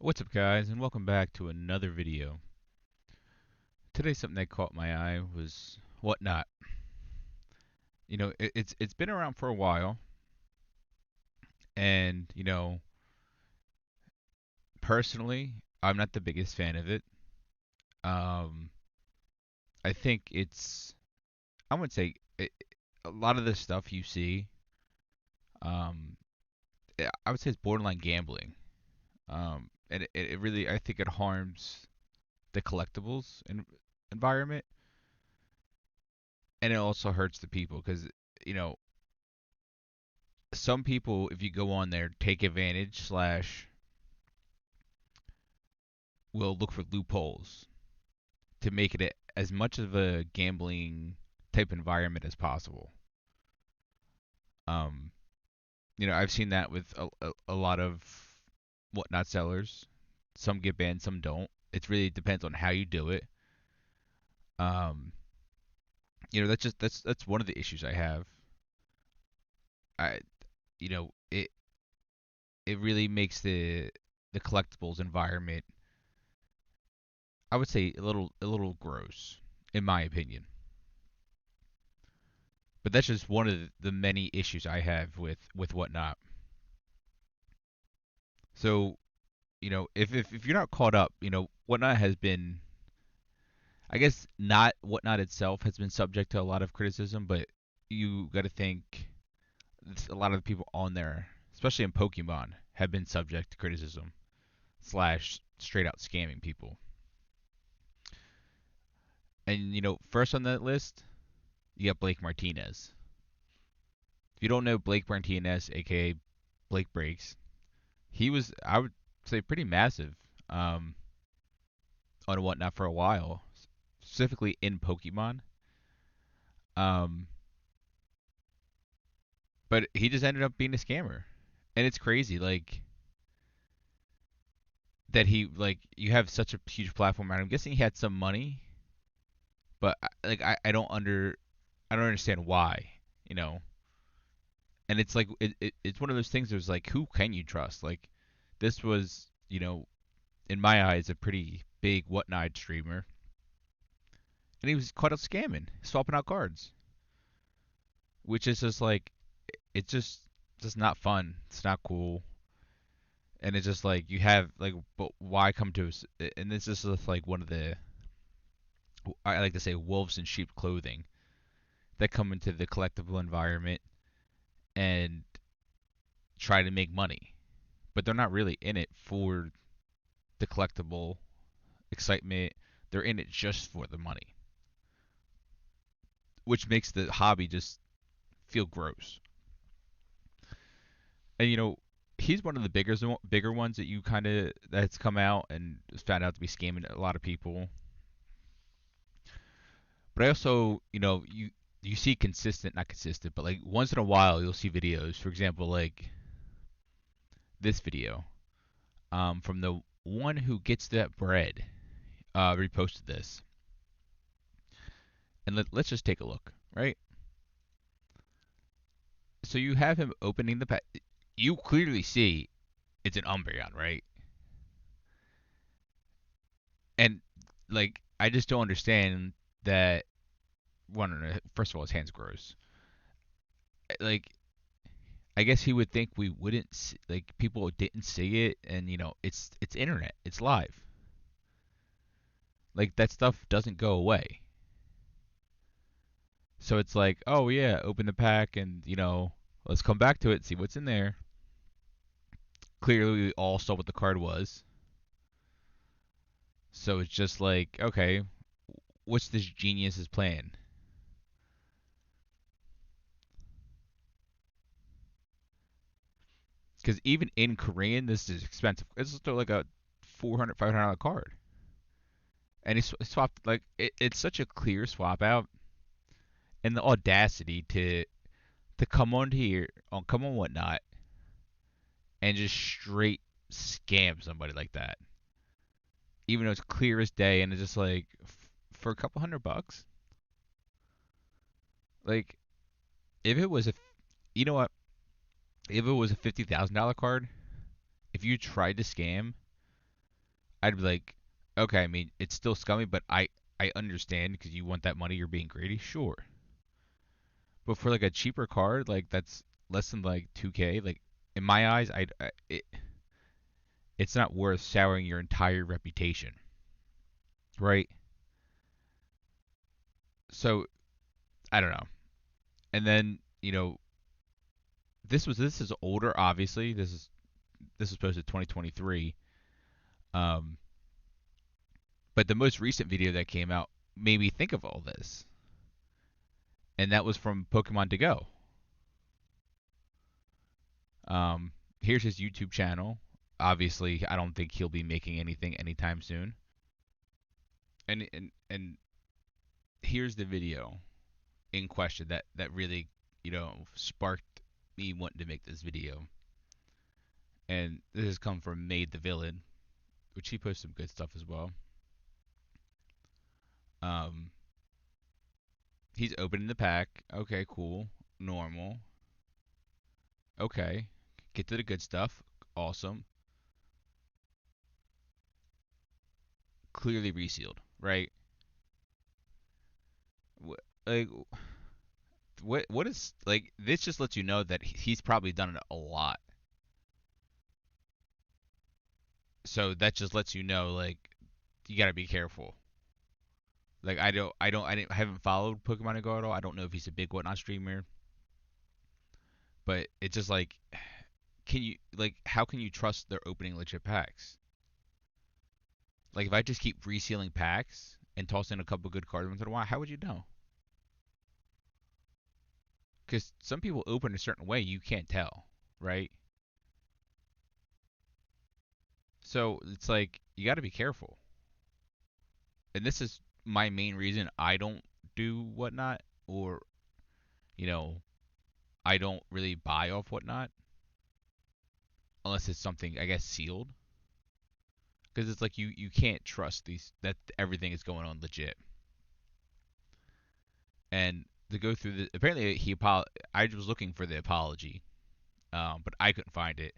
What's up, guys, and welcome back to another video. Today, something that caught my eye was Whatnot. It's been around for a while, and personally, I'm not the biggest fan of it. Um, I think I would say a lot of the stuff you see, um, I would say it's borderline gambling. And it really, I think it harms the collectibles environment, and it also hurts the people because you know some people, if you go on there, take advantage slash will look for loopholes to make it as much of a gambling type environment as possible. Um, I've seen that with a lot of whatnot sellers. Some get banned, some don't. It really depends on how you do it. Um, that's one of the issues I have. I, it really makes the collectibles environment, I would say, a little gross, in my opinion. But that's just one of the many issues I have with whatnot. So, if you're not caught up, whatnot has been, I guess, not whatnot itself has been subject to a lot of criticism, but you got to think a lot of the people on there, especially in Pokemon, have been subject to criticism slash straight out scamming people. And first on that list, you got Blake Martinez. If you don't know Blake Martinez, aka Blake Breaks, he was, I would say, pretty massive um, on whatnot for a while, specifically in Pokemon. Um, but he just ended up being a scammer, and it's crazy, like that he like you have such a huge platform. And I'm guessing he had some money, but I don't understand why, you know. And it's like it's one of those things. There's like, who can you trust? Like this was, in my eyes, a pretty big whatnot streamer, and he was caught out scamming, swapping out cards, which is just like it's just not fun. It's not cool, and it's just like you have like, but why come to us? And this is just like one of the, I like to say, wolves in sheep clothing that come into the collectible environment and try to make money, but they're not really in it for the collectible excitement. They're in it just for the money, which makes the hobby just feel gross. And he's one of the bigger ones that you kind of that's come out and found out to be scamming a lot of people. But I also, you see consistent, not consistent, but like once in a while you'll see videos. For example, like this video, from the one who gets that bread, reposted this, and let's just take a look, right? So you have him opening the pack. You clearly see it's an Umbreon, right? And like, I just don't understand that. One, first of all, his hands gross. Like, I guess he would think we wouldn't like people didn't see it, and it's internet, it's live. Like that stuff doesn't go away. So it's like, oh yeah, open the pack and let's come back to it, see what's in there. Clearly, we all saw what the card was. So it's just like, okay, what's this genius's plan? Because even in Korean, this is expensive. It's still like a 400, $500 card. And he swapped, like, it's such a clear swap out. And the audacity to come on here, come on whatnot, and just straight scam somebody like that. Even though it's clear as day, and it's just like, for a couple $100. Like, if it was a, you know what? If it was a $50,000 card, if you tried to scam, I'd be like, okay, I mean, it's still scummy, but I understand because you want that money, you're being greedy, sure. But for like a cheaper card, like that's less than like 2K, like in my eyes, it's not worth souring your entire reputation, right? So I don't know. And then this is older, obviously. This was posted 2023. Um, but the most recent video that came out made me think of all this, and that was from Pokemon to Go. Um, Here's his YouTube channel. Obviously, I don't think he'll be making anything anytime soon. And here's the video in question that really sparked me wanting to make this video. And this has come from Made the Villain, which he posts some good stuff as well. Um, he's opening the pack. Okay, cool, normal. Okay, get to the good stuff. Awesome. Clearly resealed, right? Like what is like this just lets you know that he's probably done it a lot. So that just lets you know like you got to be careful. Like I haven't followed Pokemon Go at all. I don't know if he's a big whatnot streamer, but it's just like can you like how can you trust they're opening legit packs? Like if I just keep resealing packs and toss in a couple good cards once in a while, how would you know? Because some people open a certain way, you can't tell, right? So it's like you got to be careful. And this is my main reason I don't do whatnot, or you know, I don't really buy off whatnot unless it's something I guess sealed. Because it's like you can't trust these that everything is going on legit. And to go through the apparently I was looking for the apology, but I couldn't find it.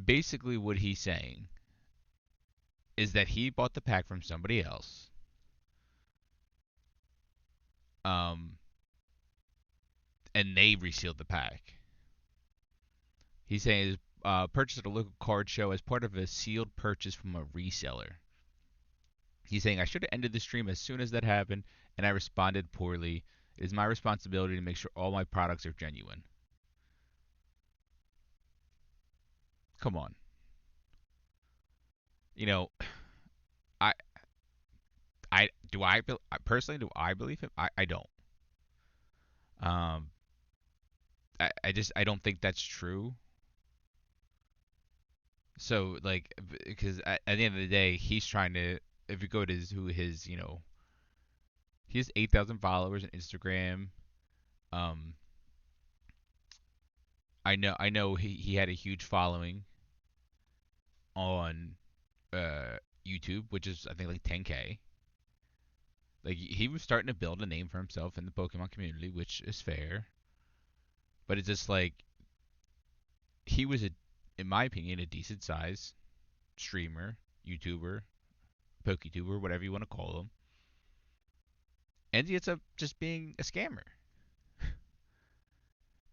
Basically, what he's saying is that he bought the pack from somebody else. Um, and they resealed the pack. He's saying it purchased at a local card show as part of a sealed purchase from a reseller. He's saying I should have ended the stream as soon as that happened, and I responded poorly. It is my responsibility to make sure all my products are genuine. Come on, you know, I personally do I believe him? I don't. Um, I don't think that's true. So like because at the end of the day, he's trying to if you go to his he has 8,000 followers on Instagram. Um, I know he had a huge following on YouTube, which is I think like 10K. Like he was starting to build a name for himself in the Pokemon community, which is fair. But it's just like he was in my opinion, a decent size streamer, YouTuber, PokeTuber, whatever you want to call him, and he ends up just being a scammer.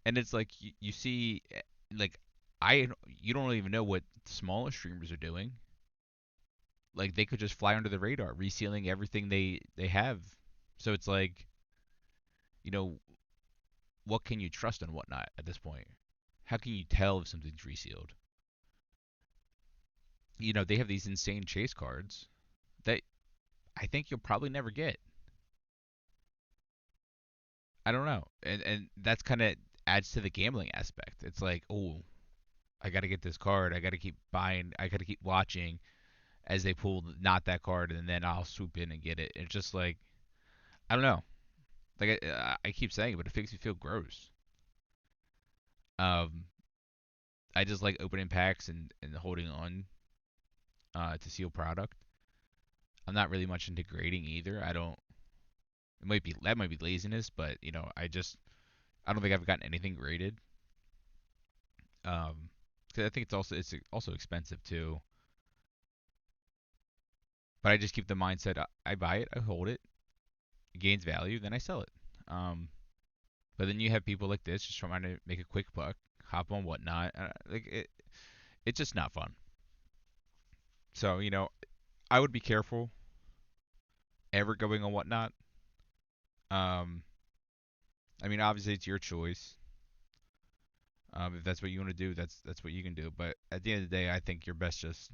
And it's like you see, like I you don't even know what smaller streamers are doing. Like they could just fly under the radar, resealing everything they have. So it's like, you know, what can you trust and whatnot at this point? How can you tell if something's resealed? They have these insane chase cards that I think you'll probably never get. I don't know, and that's kind of adds to the gambling aspect. It's like, oh, I got to get this card. I got to keep buying. I got to keep watching as they pull not that card, and then I'll swoop in and get it. It's just like I don't know. Like I keep saying it, but it makes me feel gross. Um, I just like opening packs and holding on to seal product. I'm not really much into grading either. I don't. It might be that might be laziness, but I don't think I've gotten anything graded. Um, 'Cause I think it's also expensive too. But I just keep the mindset: I buy it, I hold it, it gains value, then I sell it. Um, but then you have people like this just trying to make a quick buck, hop on whatnot. Like it's just not fun. So I would be careful ever going on whatnot. Um, I mean, obviously it's your choice. If that's what you want to do, that's what you can do. But at the end of the day, I think you're best just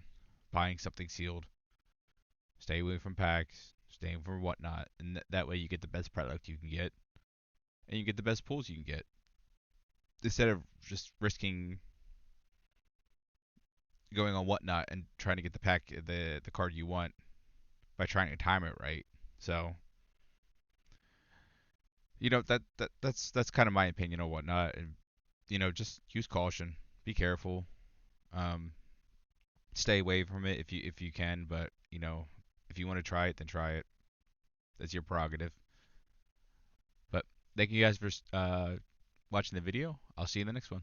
buying something sealed. Stay away from packs. Stay away from whatnot, and that way you get the best product you can get, and you get the best pulls you can get. Instead of just risking going on whatnot and trying to get the card you want by trying to time it right. So that's kind of my opinion on whatnot, and just use caution, be careful, um, stay away from it if you can. But if you want to try it, then try it. That's your prerogative. But thank you guys for watching the video. I'll see you in the next one.